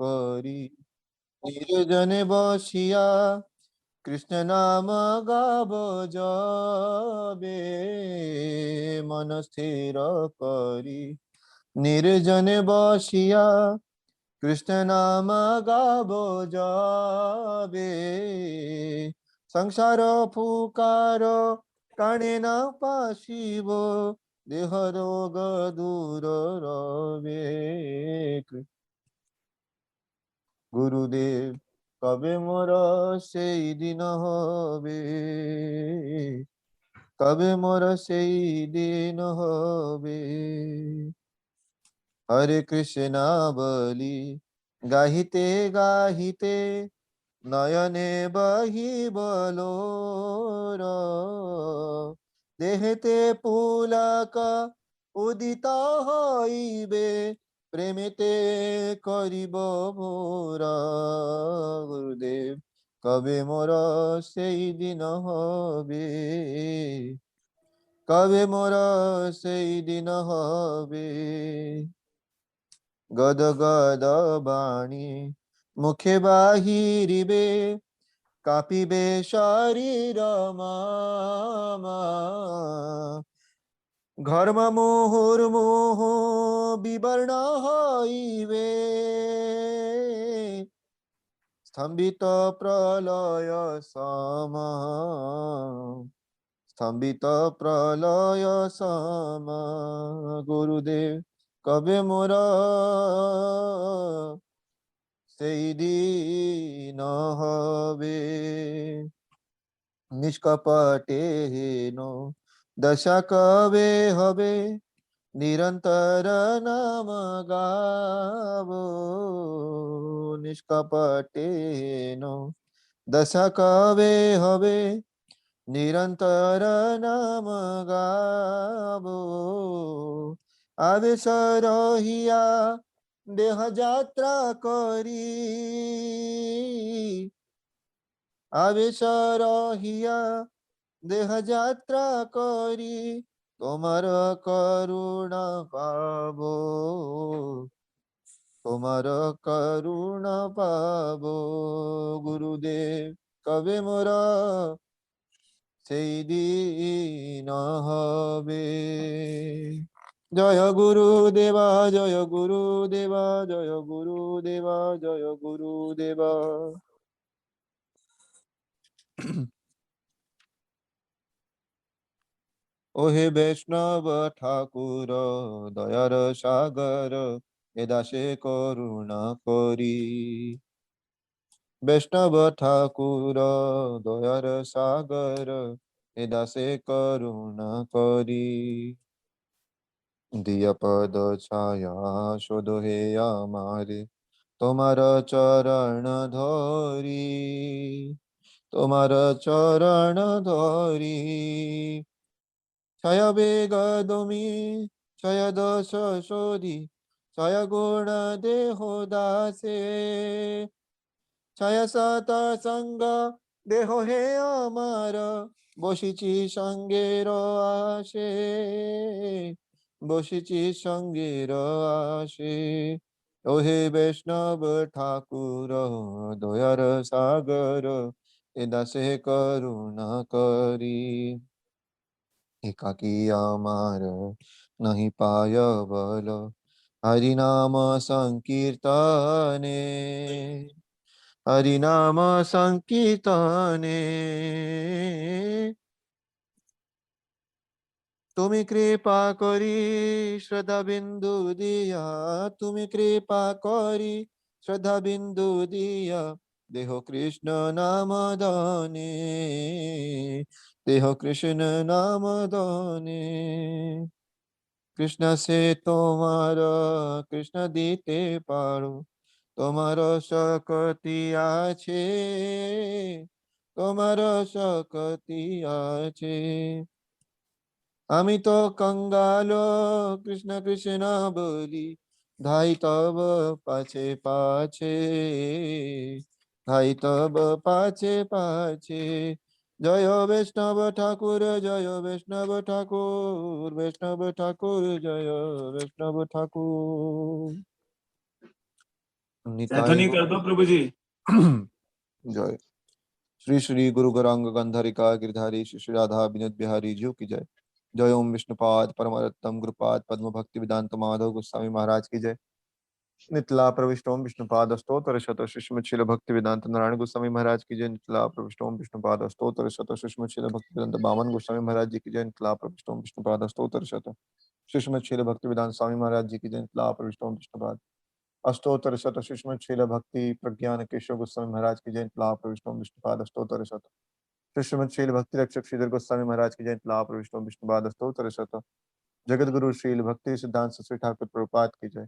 করি, নির্জনে বসিয়া কৃষ্ণ নাম গাব যবে, মন স্থির করি নির্জনে বসিয়া কৃষ্ণ নাম গাব যবে, সংসার ফুকার কাণে না পাশিব, দেহ রোগ দূর রবে। গুরুদেব কবে মোর সেই দিন হবে, কবে মোর সেই দিন হবে। হরে কৃষ্ণ বলি গাহিতে গাহিতে, নয়নে বহিবল, দেহেতে পুলক উদিত হইবে, প্রেমেতে করিব ভোর। গুরুদেব কবে মোর সেই দিন হবে, কবে মোর সেই দিন হবে। গদ গদ বাণী মুখে বাহিরিবে, কাঁপিবে শরীর মম, ঘর্ম মুহুর্মুহ বিবর্ণ হইবে, স্তম্ভিত প্রলয় সম, স্তম্ভিত প্রলয় সম। গুরুদেব কবে মোর সেই দিন হবে, নিষ্কপটে হেন দশা কবে হবে, নিরন্তর নাম গাব, নিষ্কপটে হেন দশা কবে হবে, নিরন্তর নাম গাব। আবেশ রহিয়া দেহ যাত্রা করি, আবেশ রহিয়া দেহ যাত্রা করি, তোমার করুণা পাব, তোমার করুণা পাব। গুরুদেব কবে মোর সেই দিন হবে। জয় গুরুদেবা, জয় গুরুদেবা, জয় গুরুদেবা, জয় গুরুদেবা। ওহে বৈষ্ণব ঠাকুর দয়ার সাগর, এ দাসে করুণা করি। বৈষ্ণব ঠাকুর দয়ার সাগর, এ দাসে করুণা করি। দিয়া পদ ছায়া শোধ হে আমারে, তোমার চরণ ধরি, তোমার চরণ ধরি। ছয় বেগ দমি, ছয় দশ শোধি, ছয় গুণ দেহ দাসে, ছয় শত সঙ্গ দেহ হে আমার, বসিছি সঙ্গের আসে, বসিছি সঙ্গের আসে। ওহে বৈষ্ণব ঠাকুর দয়ার সাগর, এ দাসে করুণা করি। একাকী আমার নাহি পায় বল, হরি নাম সংকীর্তনে, হরি নাম সংকীর্তনে। তুমি কৃপা করি শ্রদ্ধা বিন্দু দিয়া, তুমি কৃপা করি শ্রদ্ধা বিন্দু দিয়া, দেহ কৃষ্ণ নাম দানে, দেহ কৃষ্ণ নাম দানে। কৃষ্ণ সে তোমার কৃষ্ণ দিতে পারো, তোমার শক্তি আছে, তোমার শক্তি আছে। আমি তো কঙ্গাল কৃষ্ণ কৃষ্ণ বলি, ধাই তব পাছে পাছে, ধাই তব পাছে পাছে। জয় বৈষ্ণব ঠাকুর, জয় বৈষ্ণব ঠাকুর, বৈষ্ণব ঠাকুর, জয় বৈষ্ণব ঠাকুর। निताई ध्वनि कर दो प्रभु जी। जय। श्री श्री गुरु गौरांग गंधरिका गिरधारी श्री श्री राधा विनोद बिहारी जीव की जय। जय ओम विष्णुपाद परमरत्तम गुरुपाद पद्म भक्ति वेदांत माधव गोस्वामी महाराज की जय। नितला प्रविष्टोम विष्णुपाद स्तोत्र शत शिष्मशील भक्ति वेदांत नारायण गोस्वामी महाराज की जय। नितला प्रविष्टोम विष्णुपाद स्तोत्र शत शिष्मशील भक्ति वेदांत बामन गोस्वामी महाराज जी की जय। नितला प्रविष्टोम विष्णुपाद स्तोत्र शत शिष्मशील भक्ति वेदांत स्वामी महाराज जी की जय। नितला प्रविष्टोम विष्णुपाद अष्टोत्तर शत शिष्मशील भक्ति प्रज्ञान केशव गोस्वामी महाराज की जय। लाभ प्रविष्टोम विष्णुपाद अष्टोत्तर शत शिष्मशील भक्ति रक्षक श्रीधर गोस्वामी महाराज की जय। लाभ प्रविष्टोम विष्णुपाद अष्टोत्तर शत जगत गुरु श्रील भक्ति सिद्धांत श्री ठाकुर प्रभुपाद की जय।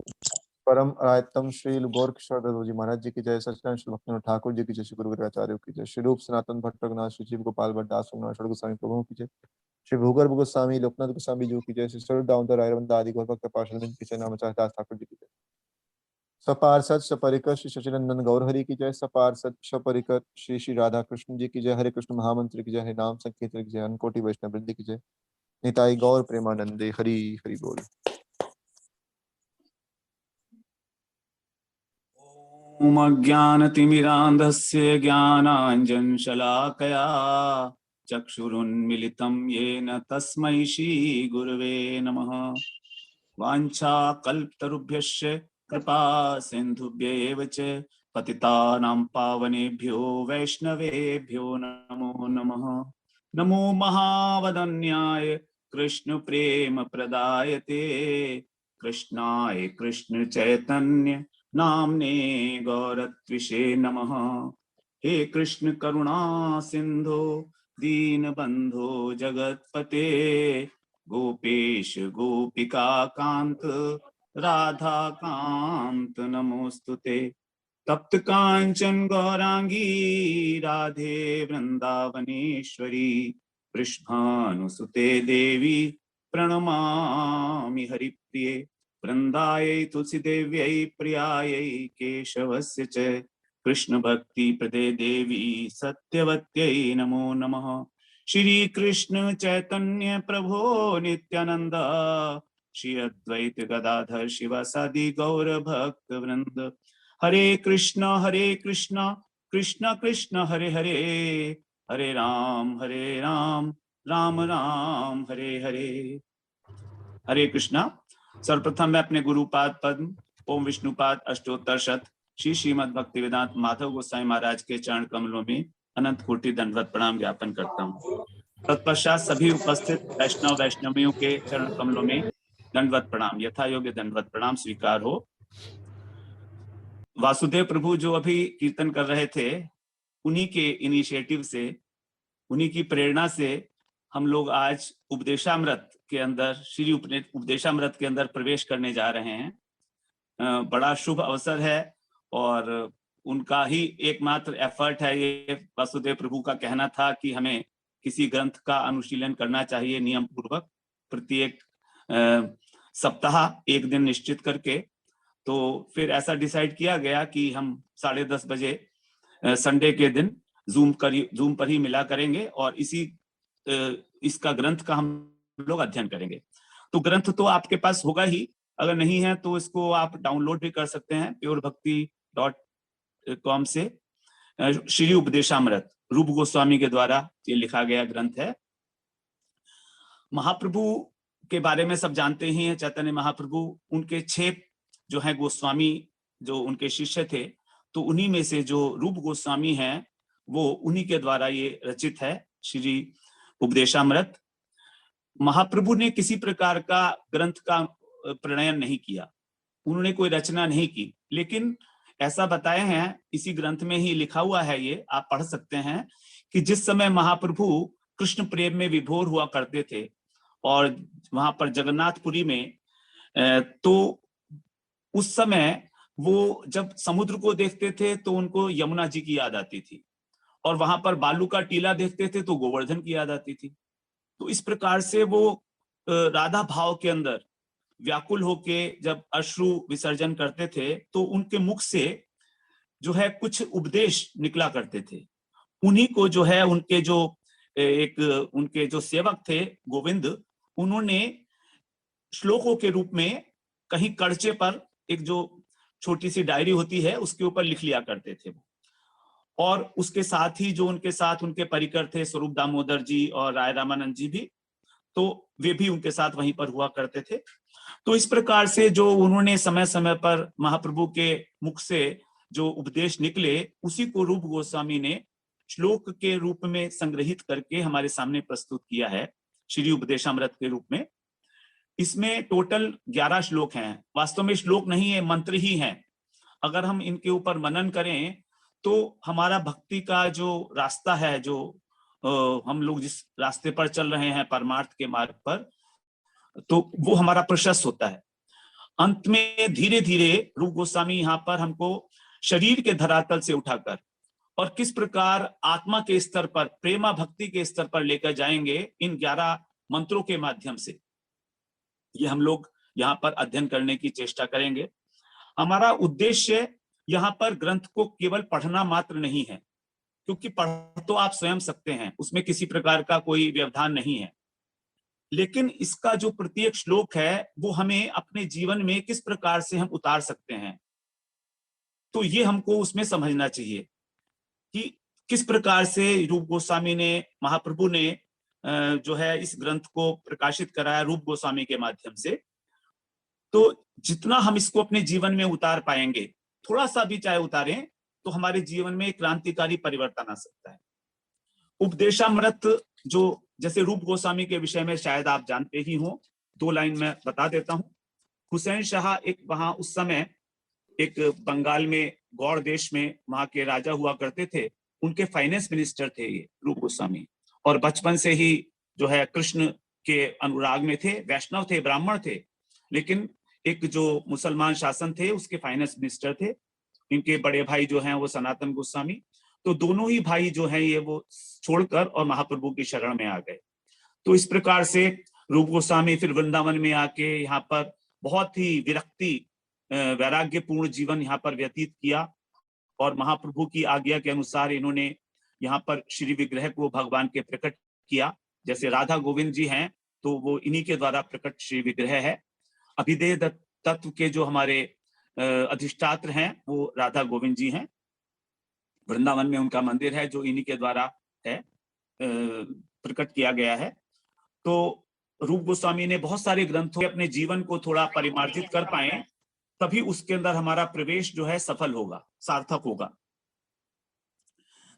परम आयतम श्रील गौर किशोर दादू जी महाराज जी की जय। सच्चिदानंद श्री भक्ति ठाकुर जी की जय। श्री गुरु आचार्य की जय। श्री रूप सनातन भट्ट रघुनाथ श्री जीव गोपाल भट्ट दास रघुनाथ गोस्वामी प्रभु की जय। श्री भूगर्भ गोस्वामी लोकनाथ गोस्वामी जी की जय। श्री स्वरूप दामोदर रायरवंद आदि गौर भक्त पार्षद की जय। नाम दास ठाकुर जी की जय। सपार्षद सपरिकर श्री सचिनंदन गौरहरि की जय। सपार्षद सपरिकर श्री श्री राधा कृष्ण जी की जय। हरे कृष्ण महामंत्र की जय। हरे नाम संकीर्तन की जय। अनकोटि वैष्णव वृंद की जय। निताई गौर प्रेमानंदे हरि हरि बोल। ओम अज्ञानतिमिरान्धस्य ज्ञानाञ्जनशलाकया चक्षुरुन्मिलितं येन तस्मै श्रीगुरवे नमः। वाञ्छाकल्पतरुभ्यश्च कृपा सिन्धुभ्यैव च पतितानां पावनेभ्यो वैष्णवेभ्यो नमो नमः। नमो महावदन्याय कृष्णप्रेमप्रदायते कृष्णाय कृष्णचैतन्य नाम्ने गौरत्विषे नमः। हे कृष्ण करुणा सिंधो दीनबंधो जगत्पते गोपेश गोपिका कांत राधा कांत नमोस्तुते। तप्त कांचन गौरांगी राधे वृंदावनेश्वरी वृषभानुसुते देवी प्रणमामि हरिप्रिये। वृंदायै तुलसीदेव्यै प्रियायै केशवस्य च कृष्ण भक्ति प्रदे देवी सत्यवत्यै नमो नमः। श्री कृष्ण चैतन्य प्रभो नित्यानंद श्री अद्वैत गदाधर शिवासादि गौर भक्त वृंद। हरे कृष्ण कृष्ण कृष्ण हरे हरे हरे राम राम राम हरे हरे। हरे कृष्णा। सर्वप्रथम मैं अपने गुरुपाद पद्म ओम विष्णुपाद अष्टोत्तर शत श्री श्रीमद भक्ति वेदांत माधव गोसाई महाराज के चरण कमलों में अनंत कोटि दंडवत प्रणाम ज्ञापन करता हूँ। तत्पश्चात सभी उपस्थित वैष्णव वैष्णवियों के चरण कमलों में दंडवत प्रणाम, यथा योग्य दंडवत प्रणाम स्वीकार हो। वासुदेव प्रभु जो अभी कीर्तन कर रहे थे, उन्हीं के इनिशिएटिव से, उन्हीं की प्रेरणा से हम लोग आज उपदेशामृत के अंदर, श्री उपदेशामृत के अंदर प्रवेश करने जा रहे हैं। बड़ा शुभ अवसर है और उनका ही एकमात्र एफर्ट है ये। वासुदेव प्रभु का कहना था कि हमें किसी ग्रंथ का अनुशीलन करना चाहिए नियम पूर्वक, प्रत्येक सप्ताह एक दिन निश्चित करके। तो फिर ऐसा डिसाइड किया गया कि हम 10:30 बजे संडे के दिन जूम पर ही मिला करेंगे और इसका ग्रंथ का हम लोग अध्ययन करेंगे। तो ग्रंथ तो आपके पास होगा ही, अगर नहीं है तो इसको आप डाउनलोड भी कर सकते हैं purebhakti.com से। श्री उपदेशामृत रूप गोस्वामी के द्वारा ये लिखा गया ग्रंथ है। महाप्रभु के बारे में सब जानते ही हैं। चैतन्य महाप्रभु, उनके 6 जो है गोस्वामी जो उनके शिष्य थे, तो उन्हीं में से जो रूप गोस्वामी हैं वो उन्हीं के द्वारा ये रचित है श्री उपदेशामृत। महाप्रभु ने किसी प्रकार का ग्रंथ का प्रणयन नहीं किया, उन्होंने कोई रचना नहीं की, लेकिन ऐसा बताए हैं, इसी ग्रंथ में ही लिखा हुआ है, ये आप पढ़ सकते हैं कि जिस समय महाप्रभु कृष्ण प्रेम में विभोर हुआ करते थे और वहां पर जगन्नाथपुरी में, तो उस समय वो जब समुद्र को देखते थे तो उनको यमुना जी की याद आती थी, और वहां पर बालू का टीला देखते थे तो गोवर्धन की याद आती थी। तो इस प्रकार से वो राधा भाव के अंदर व्याकुल होके जब अश्रु विसर्जन करते थे तो उनके मुख से जो है कुछ उपदेश निकला करते थे। उन्हीं को जो है उनके जो सेवक थे गोविंद, उन्होंने श्लोकों के रूप में कहीं कड़चे पर एक जो छोटी सी डायरी होती है, उसके ऊपर लिख लिया करते थे वो। और उसके साथ ही जो उनके साथ उनके परिकर थे, स्वरूप दामोदर जी और राय रामानंद जी भी, तो वे भी उनके साथ वहीं पर हुआ करते थे। तो इस प्रकार से जो उन्होंने समय समय पर महाप्रभु के मुख से जो उपदेश निकले, उसी को रूप गोस्वामी ने श्लोक के रूप में संग्रहित करके हमारे सामने प्रस्तुत किया है, श्री उपदेशामृत के रूप में। इसमें टोटल 11 श्लोक हैं। वास्तव में श्लोक नहीं है, मंत्र ही हैं। अगर हम इनके ऊपर मनन करें तो हमारा भक्ति का जो रास्ता है, जो हम लोग जिस रास्ते पर चल रहे हैं परमार्थ के मार्ग पर, तो वो हमारा प्रशस्त होता है। अंत में धीरे धीरे रूप गोस्वामी यहाँ पर हमको शरीर के धरातल से उठाकर और किस प्रकार आत्मा के स्तर पर, प्रेमा भक्ति के स्तर पर लेकर जाएंगे इन 11 मंत्रों के माध्यम से, ये हम लोग यहाँ पर अध्ययन करने की चेष्टा करेंगे। हमारा उद्देश्य यहाँ पर ग्रंथ को केवल पढ़ना मात्र नहीं है, क्योंकि पढ़ तो आप स्वयं सकते हैं, उसमें किसी प्रकार का कोई व्यवधान नहीं है, लेकिन इसका जो प्रत्येक श्लोक है वो हमें अपने जीवन में किस प्रकार से हम उतार सकते हैं, तो ये हमको उसमें समझना चाहिए कि किस प्रकार से रूप गोस्वामी ने, महाप्रभु ने जो है इस ग्रंथ को प्रकाशित कराया रूप गोस्वामी के माध्यम से। तो जितना हम इसको अपने जीवन में उतार पाएंगे, थोड़ा सा भी चाहे उतारें, तो हमारे जीवन में क्रांतिकारी परिवर्तन आ सकता है। उपदेशामृत जो, जैसे रूप गोस्वामी के विषय में शायद आप जानते ही हो, 2 लाइन में बता देता हूं। हुसैन शाह एक वहां उस समय एक बंगाल में गौड़ देश में वहां के राजा हुआ करते थे, उनके फाइनेंस मिनिस्टर थे ये रूप गोस्वामी, और बचपन से ही जो है कृष्ण के अनुराग में थे, वैष्णव थे, ब्राह्मण थे, लेकिन एक जो मुसलमान शासन थे उसके फाइनेंस मिनिस्टर थे। इनके बड़े भाई जो हैं वो सनातन गोस्वामी, तो दोनों ही भाई जो हैं ये वो छोड़कर और महाप्रभु की शरण में आ गए। तो इस प्रकार से रूप गोस्वामी फिर वृंदावन में आके यहाँ पर बहुत ही विरक्ति वैराग्यपूर्ण जीवन यहाँ पर व्यतीत किया, और महाप्रभु की आज्ञा के अनुसार इन्होंने यहाँ पर श्री विग्रह को भगवान के प्रकट किया। जैसे राधा गोविंद जी हैं तो वो इन्हीं के द्वारा प्रकट श्री विग्रह है। अभिधेय तत्व के जो हमारे अधिष्ठात्र हैं वो राधा गोविंद जी हैं। वृंदावन में उनका मंदिर है जो इन्हीं के द्वारा है, प्रकट किया गया है। तो रूप गोस्वामी ने बहुत सारे ग्रंथों में अपने जीवन को थोड़ा परिमार्जित कर पाए, तभी उसके अंदर हमारा प्रवेश जो है सफल होगा, सार्थक होगा।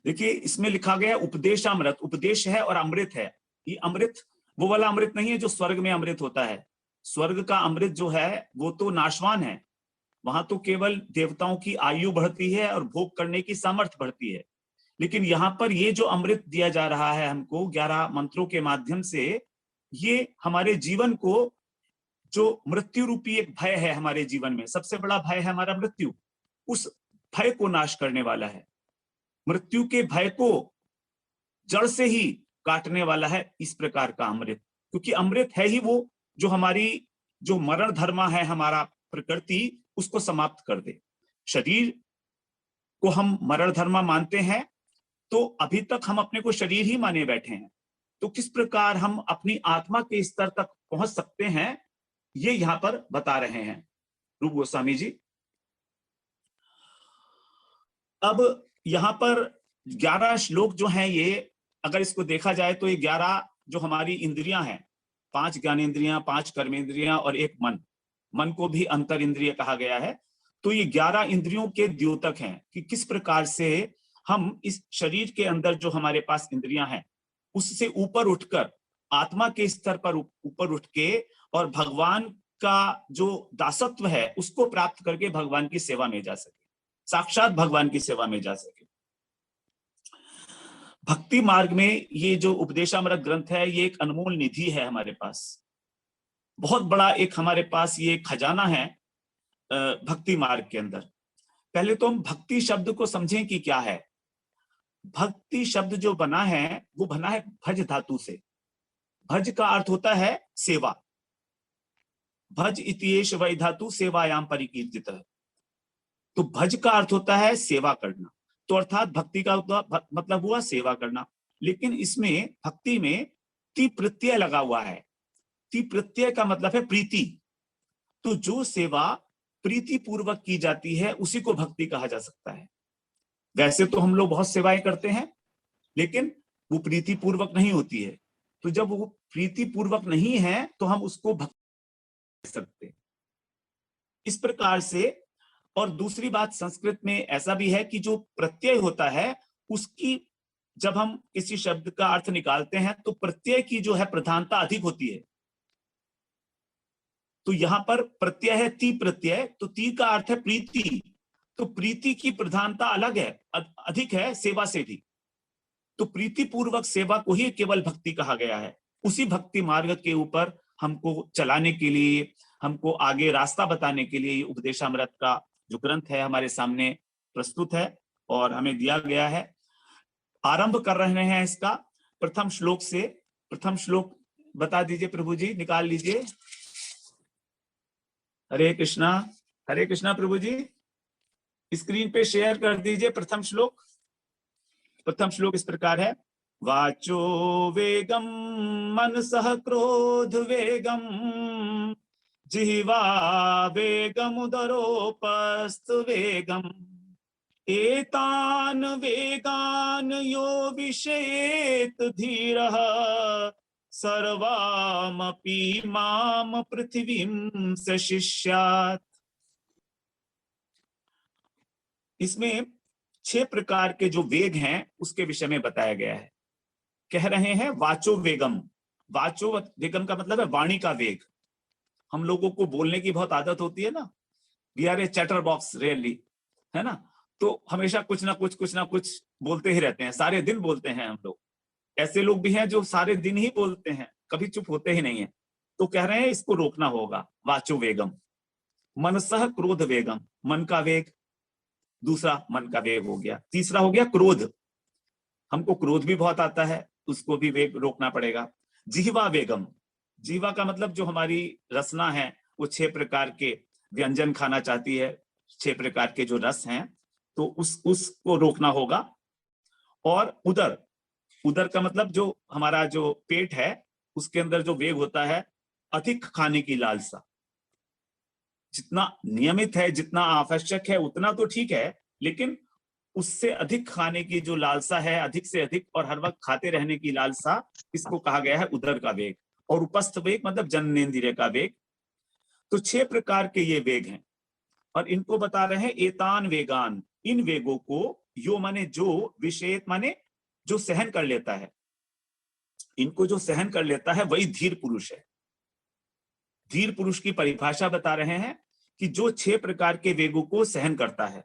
देखिए इसमें लिखा गया उपदेशामृत, उपदेश है और अमृत है। ये अमृत वो वाला अमृत नहीं है जो स्वर्ग में अमृत होता है। स्वर्ग का अमृत जो है वो तो नाशवान है, वहां तो केवल देवताओं की आयु बढ़ती है और भोग करने की सामर्थ्य बढ़ती है। लेकिन यहाँ पर ये जो अमृत दिया जा रहा है हमको 11 मंत्रों के माध्यम से, ये हमारे जीवन को, जो मृत्यु रूपी एक भय है हमारे जीवन में, सबसे बड़ा भय है हमारा मृत्यु, उस भय को नाश करने वाला है। मृत्यु के भय को जड़ से ही काटने वाला है इस प्रकार का अमृत, क्योंकि अमृत है ही वो जो हमारी जो मरण धर्मा है, हमारा प्रकृति, उसको समाप्त कर दे। शरीर को हम मरण धर्मा मानते हैं, तो अभी तक हम अपने को शरीर ही माने बैठे हैं। तो किस प्रकार हम अपनी आत्मा के स्तर तक पहुंच सकते हैं, ये यहाँ पर बता रहे हैं रूप गोस्वामी जी। अब यहाँ पर 11 श्लोक जो हैं, ये अगर इसको देखा जाए तो ये 11 जो हमारी इंद्रियां हैं, 5 ज्ञानेंद्रियां, 5 कर्मेंद्रियां और 1 मन, मन को भी अंतर इंद्रिय कहा गया है। तो ये 11 इंद्रियों के द्योतक हैं कि किस प्रकार से हम इस शरीर के अंदर जो हमारे पास इंद्रियां हैं उससे ऊपर उठकर आत्मा के स्तर पर ऊपर उठ के और भगवान का जो दासत्व है उसको प्राप्त करके भगवान की सेवा में जा सके, साक्षात भगवान की सेवा में जा सके। भक्ति मार्ग में ये जो उपदेशामृत ग्रंथ है, ये एक अनमोल निधि है हमारे पास, बहुत बड़ा एक हमारे पास ये खजाना है भक्ति मार्ग के अंदर। पहले तो हम भक्ति शब्द को समझें कि क्या है। भक्ति शब्द जो बना है वो बना है भज धातु से। भज का अर्थ होता है सेवा। भज इत्येष वै धातु सेवायाम परिकीर्तितः। तो भज का अर्थ होता है सेवा करना, तो अर्थात भक्ति का मतलब हुआ सेवा करना। लेकिन इसमें भक्ति में ति प्रत्यय लगा हुआ है। ति प्रत्यय का मतलब है प्रीति। तो जो सेवा प्रीति पूर्वक की जाती है उसी को भक्ति कहा जा सकता है। वैसे तो हम लोग बहुत सेवाएं करते हैं, लेकिन वो प्रीति पूर्वक नहीं होती है। तो जब वो प्रीति पूर्वक नहीं है तो हम उसको भक्ति कह सकते, इस प्रकार से। और दूसरी बात, संस्कृत में ऐसा भी है कि जो प्रत्यय होता है उसकी, जब हम किसी शब्द का अर्थ निकालते हैं तो प्रत्यय की जो है प्रधानता अधिक होती है। तो यहां पर प्रत्यय है ती प्रत्यय, तो ती का अर्थ है प्रीति, तो प्रीति की प्रधानता अलग है, अधिक है सेवा से भी। तो प्रीति पूर्वक सेवा को ही केवल भक्ति कहा गया है। उसी भक्ति मार्ग के ऊपर हमको चलाने के लिए, हमको आगे रास्ता बताने के लिए उपदेशामृत का जो ग्रंथ है हमारे सामने प्रस्तुत है और हमें दिया गया है। आरंभ कर रहे हैं इसका प्रथम श्लोक से। प्रथम श्लोक बता दीजिए प्रभु जी, निकाल लीजिए। हरे कृष्णा प्रभु जी, स्क्रीन पे शेयर कर दीजिए प्रथम श्लोक। प्रथम श्लोक इस प्रकार है, वाचो वेगम मनसः क्रोध वेगम जिह्वा वेगमुदरोपस्थ वेगम एतान वेगान यो विषयेत धीरः सर्वामपि माम पृथ्वीं स शिष्यात्। इसमें 6 प्रकार के जो वेग हैं उसके विषय में बताया गया है। कह रहे हैं वाचो वेगम। वाचो वेगम का मतलब है वाणी का वेग। हम लोगों को बोलने की बहुत आदत होती है ना, we are a chatterbox really, है ना। तो हमेशा कुछ ना कुछ बोलते ही रहते हैं, सारे दिन बोलते हैं हम लोग। ऐसे लोग भी हैं जो सारे दिन ही बोलते हैं, कभी चुप होते ही नहीं है। तो कह रहे हैं इसको रोकना होगा। वाचो वेगम, मनसः क्रोध वेगम, मन का वेग, दूसरा मन का वेग हो गया। तीसरा हो गया क्रोध, हमको क्रोध भी बहुत आता है, उसको भी वेग रोकना पड़ेगा। जिह्वा वेगम, जीवा का मतलब जो हमारी रसना है वो 6 प्रकार के व्यंजन खाना चाहती है, 6 प्रकार के जो रस हैं, तो उसको रोकना होगा। और उदर, उदर का मतलब जो हमारा जो पेट है उसके अंदर जो वेग होता है, अधिक खाने की लालसा। जितना नियमित है, जितना आवश्यक है उतना तो ठीक है, लेकिन उससे अधिक खाने की जो लालसा है, अधिक से अधिक और हर वक्त खाते रहने की लालसा, इसको कहा गया है उदर का वेग। और उपस्थ वेग मतलब जननेंद्रिय का वेग। तो 6 प्रकार के ये वेग हैं और इनको बता रहे हैं एतान वेगान, इन वेगों को, यो माने जो, विषेत माने जो सहन कर लेता है, इनको जो सहन कर लेता है वही धीर पुरुष है। धीर पुरुष की परिभाषा बता रहे हैं कि जो 6 प्रकार के वेगों को सहन करता है।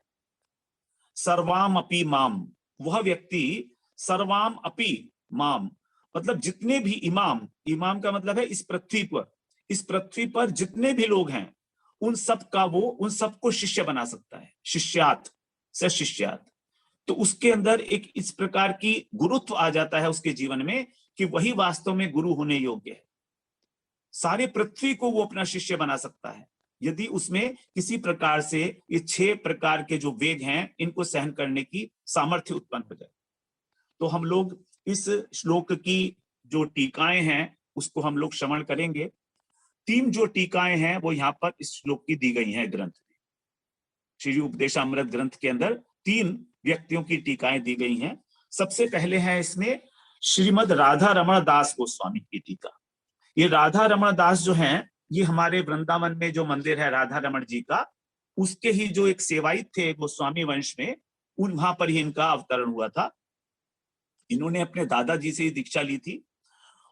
सर्वाम अपि माम, वह व्यक्ति सर्वाम अपि माम मतलब जितने भी इमाम, इमाम का मतलब है इस पृथ्वी पर जितने भी लोग हैं उन सब का वो, उन सबको शिष्य बना सकता है। शिष्यात से शिष्यात, तो उसके अंदर एक इस प्रकार की गुरुत्व आ जाता है उसके जीवन में कि वही वास्तव में गुरु होने योग्य है। सारे पृथ्वी को वो अपना शिष्य बना सकता है यदि उसमें किसी प्रकार से ये 6 प्रकार के जो वेग हैं इनको सहन करने की सामर्थ्य उत्पन्न हो जाए। तो हम लोग इस श्लोक की जो टीकाएं हैं उसको हम लोग श्रवण करेंगे। 3 जो टीकाएं हैं वो यहाँ पर इस श्लोक की दी गई हैं ग्रंथ में। श्री उपदेशामृत ग्रंथ के अंदर 3 व्यक्तियों की टीकाएं दी गई हैं। सबसे पहले है इसमें श्रीमद राधा रमण दास गोस्वामी की टीका। ये राधा रमण दास जो हैं, ये हमारे वृंदावन में जो मंदिर है राधा रमण जी का, उसके ही जो एक सेवायत थे गोस्वामी वंश में, वहां पर ही इनका अवतरण हुआ था। इन्होंने अपने दादाजी से ही दीक्षा ली थी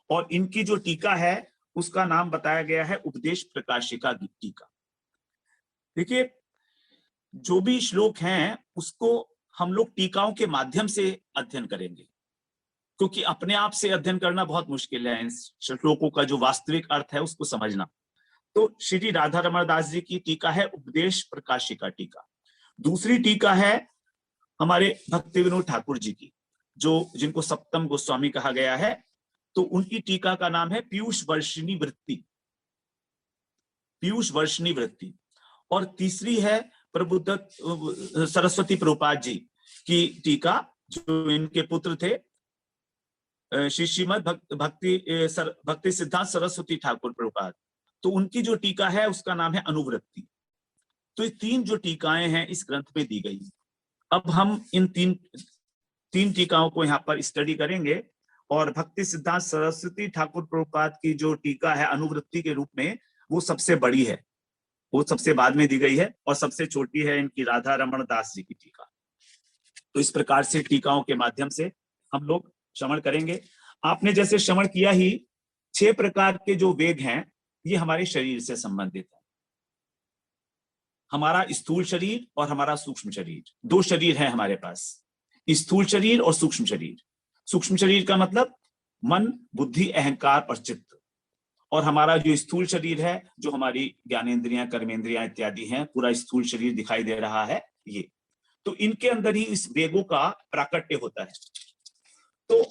और इनकी जो टीका है उसका नाम बताया गया है उपदेश प्रकाशिका टीका। देखिए, जो भी श्लोक हैं उसको हम लोग टीकाओं के माध्यम से अध्ययन करेंगे, क्योंकि अपने आप से अध्ययन करना बहुत मुश्किल है। इन श्लोकों का जो वास्तविक अर्थ है उसको समझना। तो श्री राधा रमण दास जी की टीका है उपदेश प्रकाशिका टीका। दूसरी टीका है हमारे भक्ति विनोद ठाकुर जी की, जो जिनको सप्तम गोस्वामी कहा गया है। तो उनकी टीका का नाम है पीयूष वर्षिणी वृत्ति, पीयूष वर्षिणी वृत्ति। और तीसरी है प्रबुद्ध सरस्वती प्रभुपाद जी की टीका, जो इनके पुत्र थे श्री श्रीमद भक्ति सिद्धांत सरस्वती ठाकुर प्रभुपाद। तो उनकी जो टीका है उसका नाम है अनुवृत्ति। तो ये 3 जो टीकाएं हैं इस ग्रंथ में दी गई। अब हम इन तीन टीकाओं को यहाँ पर स्टडी करेंगे। और भक्ति सिद्धांत सरस्वती ठाकुर प्रभुपाद की जो टीका है अनुवृत्ति के रूप में, वो सबसे बड़ी है, वो सबसे बाद में दी गई है, और सबसे छोटी है इनकी राधा रमण दास जी की टीका। तो इस प्रकार से टीकाओं के माध्यम से हम लोग श्रवण करेंगे। आपने जैसे श्रवण किया ही 6 प्रकार के जो वेग हैं ये हमारे शरीर से संबंधित है। हमारा स्थूल शरीर और हमारा सूक्ष्म शरीर, 2 शरीर है हमारे पास, स्थूल शरीर और सूक्ष्म शरीर। सूक्ष्म शरीर का मतलब मन, बुद्धि, अहंकार और चित्त। और हमारा जो स्थूल शरीर है, जो हमारी ज्ञानेंद्रियां, कर्मेंद्रियां इत्यादि हैं, पूरा स्थूल शरीर दिखाई दे रहा है ये। तो इनके अंदर ही इस वेगों का प्राकट्य होता है। तो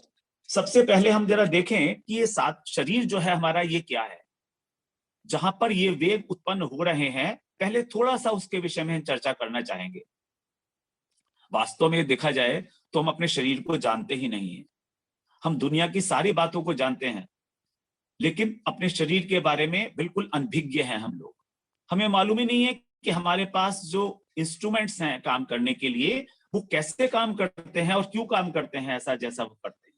सबसे पहले हम जरा देखें कि ये 7 शरीर जो है हमारा, ये क्या है, जहां पर ये वेग उत्पन्न हो रहे हैं। पहले थोड़ा सा उसके विषय में चर्चा करना चाहेंगे। वास्तव में देखा जाए तो हम अपने शरीर को जानते ही नहीं है। हम दुनिया की सारी बातों को जानते हैं, लेकिन अपने शरीर के बारे में बिल्कुल अनभिज्ञ हैं हम लोग। हमें मालूम ही नहीं है कि हमारे पास जो इंस्ट्रूमेंट्स हैं काम करने के लिए, वो कैसे काम करते हैं और क्यों काम करते हैं ऐसा जैसा वो करते हैं।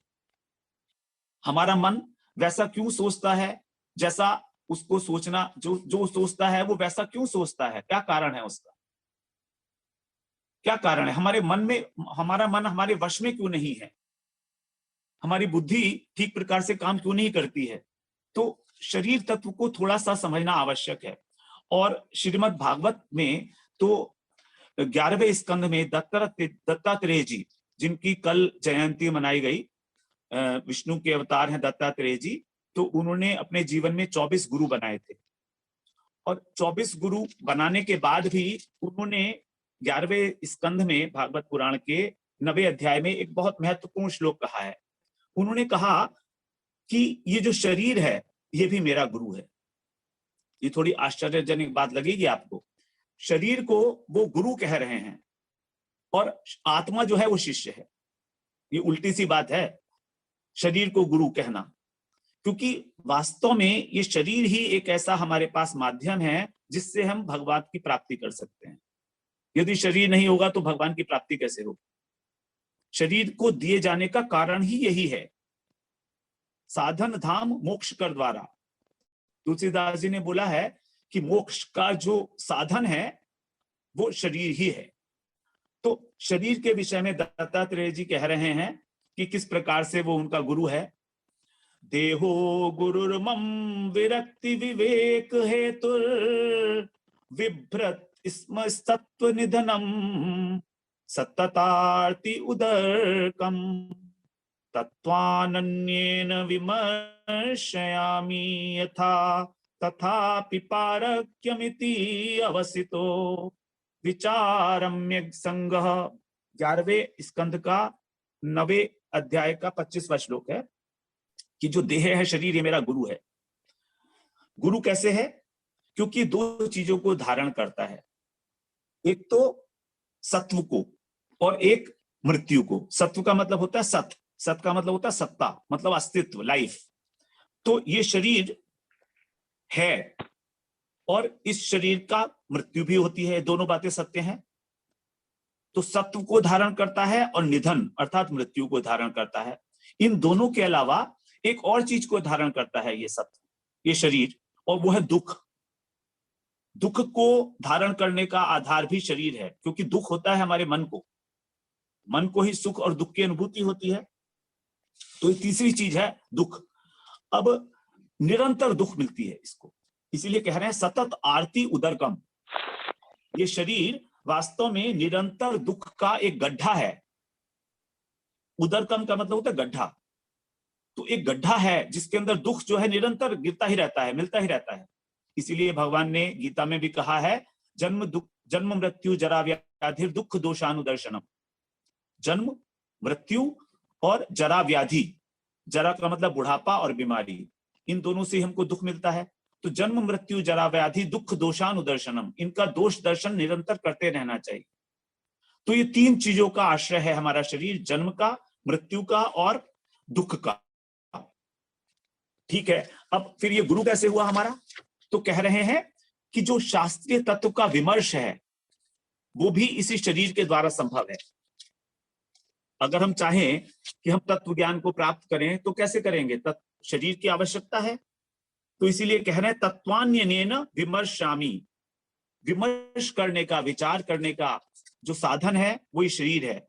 हमारा मन वैसा क्यों सोचता है जैसा उसको सोचना, जो सोचता है वो वैसा क्यों सोचता है, क्या कारण है उसका, क्या कारण है। हमारे मन में, हमारा मन हमारे वश में क्यों नहीं है, हमारी बुद्धि ठीक प्रकार से काम क्यों नहीं करती है। तो शरीर तत्व को थोड़ा सा समझना आवश्यक है। और श्रीमद् भागवत में तो 11वें स्कंध में दत्तात्रेय जी, जिनकी कल जयंती मनाई गई, विष्णु के अवतार हैं दत्तात्रेय जी, तो उन्होंने अपने जीवन में 24 गुरु बनाए थे। और 24 गुरु बनाने के बाद भी उन्होंने 11वें स्कंध में भागवत पुराण के 9वें अध्याय में एक बहुत महत्वपूर्ण श्लोक कहा है। उन्होंने कहा कि ये जो शरीर है ये भी मेरा गुरु है। ये थोड़ी आश्चर्यजनक बात लगेगी आपको। शरीर को वो गुरु कह रहे हैं और आत्मा जो है वो शिष्य है। ये उल्टी सी बात है शरीर को गुरु कहना, क्योंकि वास्तव में ये शरीर ही एक ऐसा हमारे पास माध्यम है जिससे हम भगवान की प्राप्ति कर सकते हैं। यदि शरीर नहीं होगा तो भगवान की प्राप्ति कैसे होगी। शरीर को दिए जाने का कारण ही यही है, साधन धाम मोक्ष कर द्वारा। तुलसीदास जी ने बोला है कि मोक्ष का जो साधन है वो शरीर ही है। तो शरीर के विषय में दत्तात्रेय जी कह रहे हैं कि किस प्रकार से वो उनका गुरु है। देहो गुरुर्मम विरक्ति विवेक हेतुर विभ्रत स्म सत्व निधनम सत्ततार्ति उदरकम तत्वानन्येन विमर्शयामि यथा तथापि पारक्यमिति अवसितो विचारम्य संगः। 11वें स्कंध का 9वें अध्याय का 25वां श्लोक है कि जो देह है, शरीर, ये मेरा गुरु है। गुरु कैसे है? क्योंकि 2 चीजों को धारण करता है, एक तो सत्व को और एक मृत्यु को। सत्व का मतलब होता है सत, सत का मतलब होता है सत्ता, मतलब अस्तित्व, लाइफ। तो ये शरीर है और इस शरीर का मृत्यु भी होती है, दोनों बातें सत्य हैं। तो सत्व को धारण करता है और निधन अर्थात मृत्यु को धारण करता है। इन दोनों के अलावा एक और चीज को धारण करता है ये सत्व, ये शरीर, और वो है दुख। दुख को धारण करने का आधार भी शरीर है, क्योंकि दुख होता है हमारे मन को, मन को ही सुख और दुख की अनुभूति होती है। तो ये तीसरी चीज है दुख। अब निरंतर दुख मिलती है इसको, इसीलिए कह रहे हैं सतत आरती उदरकम। ये शरीर वास्तव में निरंतर दुख का एक गड्ढा है। उदरकम का मतलब होता है गड्ढा। तो एक गड्ढा है जिसके अंदर दुख जो है निरंतर गिरता ही रहता है, मिलता ही रहता है। इसीलिए भगवान ने गीता में भी कहा है जन्म मृत्यु जरा व्याधि दुख दोषानुदर्शनम। जन्म, मृत्यु और जरा व्याधि। जरा का मतलब बुढ़ापा और बीमारी, इन दोनों से हमको दुख मिलता है। तो जन्म मृत्यु जरा व्याधि दुख दोषानुदर्शनम, इनका दोष दर्शन निरंतर करते रहना चाहिए। तो ये 3 चीजों का आश्रय है हमारा शरीर, जन्म का, मृत्यु का और दुख का। ठीक है, अब फिर ये गुरु कैसे हुआ हमारा? तो कह रहे हैं कि जो शास्त्रीय तत्व का विमर्श है वो भी इसी शरीर के द्वारा संभव है। अगर हम चाहें कि हम तत्व ज्ञान को प्राप्त करें तो कैसे करेंगे? शरीर की आवश्यकता है। तो इसीलिए कह रहे हैं तत्वान्यनेन विमर्शामि, विमर्श करने का, विचार करने का जो साधन है वही शरीर है।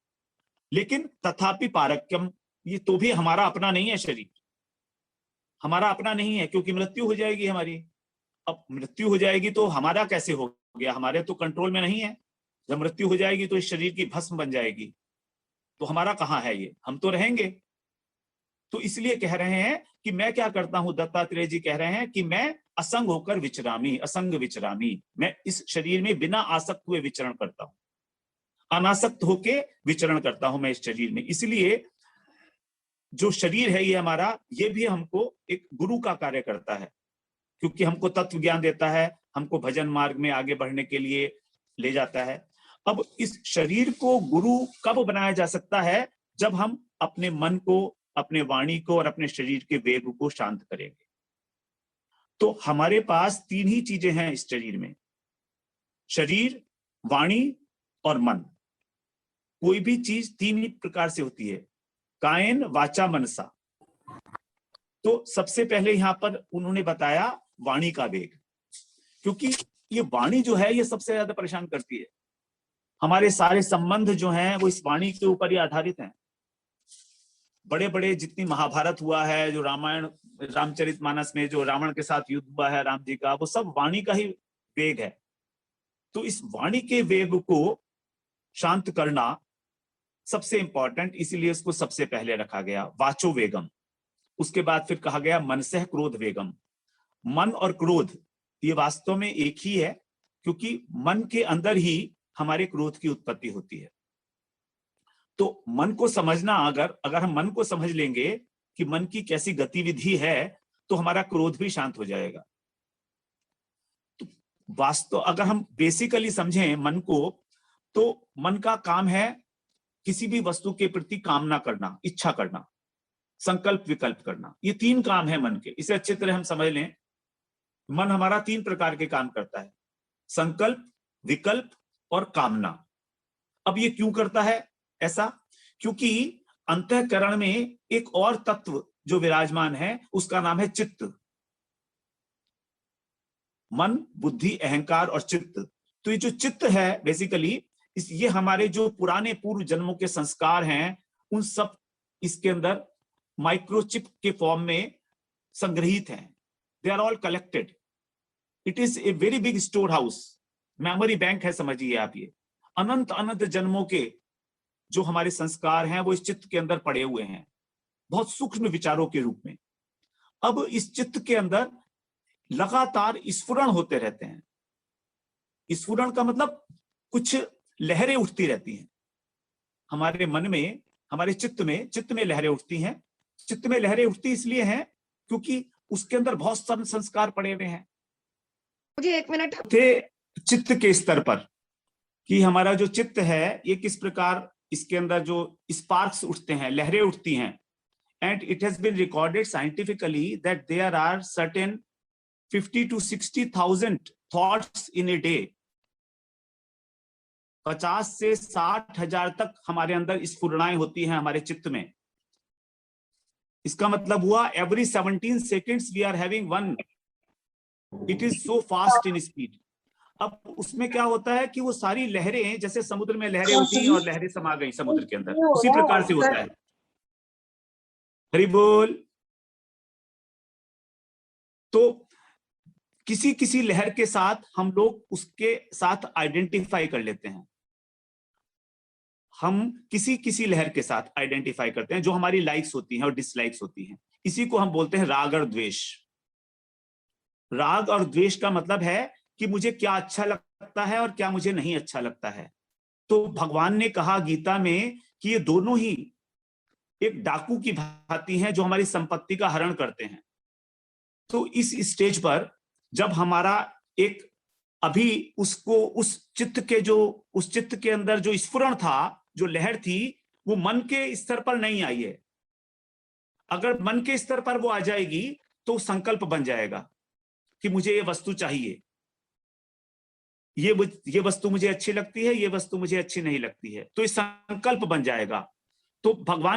लेकिन तथापि पारक्यम, ये तो भी हमारा अपना नहीं है, शरीर हमारा अपना नहीं है, क्योंकि मृत्यु हो जाएगी हमारी। अब मृत्यु हो जाएगी तो हमारा कैसे हो गया? हमारे तो कंट्रोल में नहीं है। जब मृत्यु हो जाएगी तो इस शरीर की भस्म बन जाएगी, तो हमारा कहाँ है ये? हम तो रहेंगे। तो इसलिए कह रहे हैं कि मैं क्या करता हूं, दत्तात्रेय जी कह रहे हैं कि मैं असंग होकर विचरामी, असंग विचरामी, मैं इस शरीर में बिना आसक्त हुए विचरण करता हूं, अनासक्त होके विचरण करता हूं मैं इस शरीर में। इसलिए जो शरीर है ये हमारा, ये भी हमको एक गुरु का कार्य करता है, क्योंकि हमको तत्व ज्ञान देता है, हमको भजन मार्ग में आगे बढ़ने के लिए ले जाता है। अब इस शरीर को गुरु कब बनाया जा सकता है? जब हम अपने मन को, अपने वाणी को और अपने शरीर के वेग को शांत करेंगे। तो हमारे पास तीन ही चीजें हैं इस शरीर में, शरीर, वाणी और मन। कोई भी चीज तीन ही प्रकार से होती है, कायन, वाचा, मनसा। तो सबसे पहले यहां पर उन्होंने बताया वाणी का वेग, क्योंकि ये वाणी जो है ये सबसे ज्यादा परेशान करती है। हमारे सारे संबंध जो हैं वो इस वाणी के ऊपर ही आधारित हैं। बड़े बड़े जितनी महाभारत हुआ है, जो रामायण, रामचरितमानस में जो रावण के साथ युद्ध हुआ है राम जी का, वो सब वाणी का ही वेग है। तो इस वाणी के वेग को शांत करना सबसे इंपॉर्टेंट, इसीलिए इसको सबसे पहले रखा गया, वाचो वेगम। उसके बाद फिर कहा गया मनसह क्रोध वेगम। मन और क्रोध ये वास्तव में एक ही है, क्योंकि मन के अंदर ही हमारे क्रोध की उत्पत्ति होती है। तो मन को समझना, अगर हम मन को समझ लेंगे कि मन की कैसी गतिविधि है, तो हमारा क्रोध भी शांत हो जाएगा। तो वास्तव अगर हम बेसिकली समझें मन को, तो मन का काम है किसी भी वस्तु के प्रति कामना करना, इच्छा करना, संकल्प विकल्प करना। ये तीन काम है मन के। इसे अच्छी तरह हम समझ लें, मन हमारा तीन प्रकार के काम करता है, संकल्प, विकल्प और कामना। अब ये क्यों करता है ऐसा? क्योंकि अंतःकरण में एक और तत्व जो विराजमान है उसका नाम है चित्त। मन, बुद्धि, अहंकार और चित्त। तो ये जो चित्त है बेसिकली, ये हमारे जो पुराने पूर्व जन्मों के संस्कार हैं उन सब इसके अंदर माइक्रोचिप के फॉर्म में संग्रहित हैं। They are all collected. It is a very big storehouse, memory bank है, समझिए आप। ये अनंत अनंत जन्मों के जो हमारे संस्कार हैं वो इस चित्त के अंदर पड़े हुए हैं, बहुत सूक्ष्म विचारों के रूप में। अब इस चित्त के अंदर लगातार स्फुरण होते रहते हैं। स्फुरण का मतलब कुछ लहरें उठती रहती हैं हमारे मन में, हमारे चित्त में लहरें उठती हैं। चित्त में लहरें उठती इसलिए हैं क्योंकि उसके अंदर बहुत सारे संस्कार पड़े हुए हैं। मुझे 1 मिनट थे चित्त के स्तर पर कि हमारा जो चित्त है ये किस प्रकार, इसके अंदर जो स्पार्क्स उठते हैं, लहरें उठती हैं। And it has been recorded scientifically that there are certain 50 to 60,000 thoughts in a day. 50 से 60,000 तक हमारे अंदर स्फुरणाएं होती हैं हमारे चित्त में। इसका मतलब हुआ every 17 seconds we are having one. It is so fast in speed. अब उसमें क्या होता है कि वो सारी लहरें, जैसे समुद्र में लहरें उठी और लहरें समा गई समुद्र के अंदर, उसी प्रकार से होता है। हरि बोल। तो किसी किसी लहर के साथ हम लोग उसके साथ आइडेंटिफाई कर लेते हैं। हम किसी किसी लहर के साथ आइडेंटिफाई करते हैं जो हमारी लाइक्स होती हैं और डिसलाइक्स होती हैं। इसी को हम बोलते हैं राग और द्वेष। राग और द्वेष का मतलब है कि मुझे क्या अच्छा लगता है और क्या मुझे नहीं अच्छा लगता है। तो भगवान ने कहा गीता में कि ये दोनों ही एक डाकू की भांति हैं जो हमारी संपत्ति का हरण करते हैं। तो इस स्टेज पर जब हमारा एक अभी उसको उस चित्त के अंदर जो स्फुरण था, जो लहर थी, वो मन के स्तर पर नहीं आई है। अगर मन के स्तर पर वो आ जाएगी तो संकल्प बन जाएगा कि मुझे ये वस्तु चाहिए। ये वस्तु मुझे अच्छी लगती है, ये वस्तु मुझे अच्छी नहीं लगती है, तो इस संकल्प बन जाएगा। तो भगवान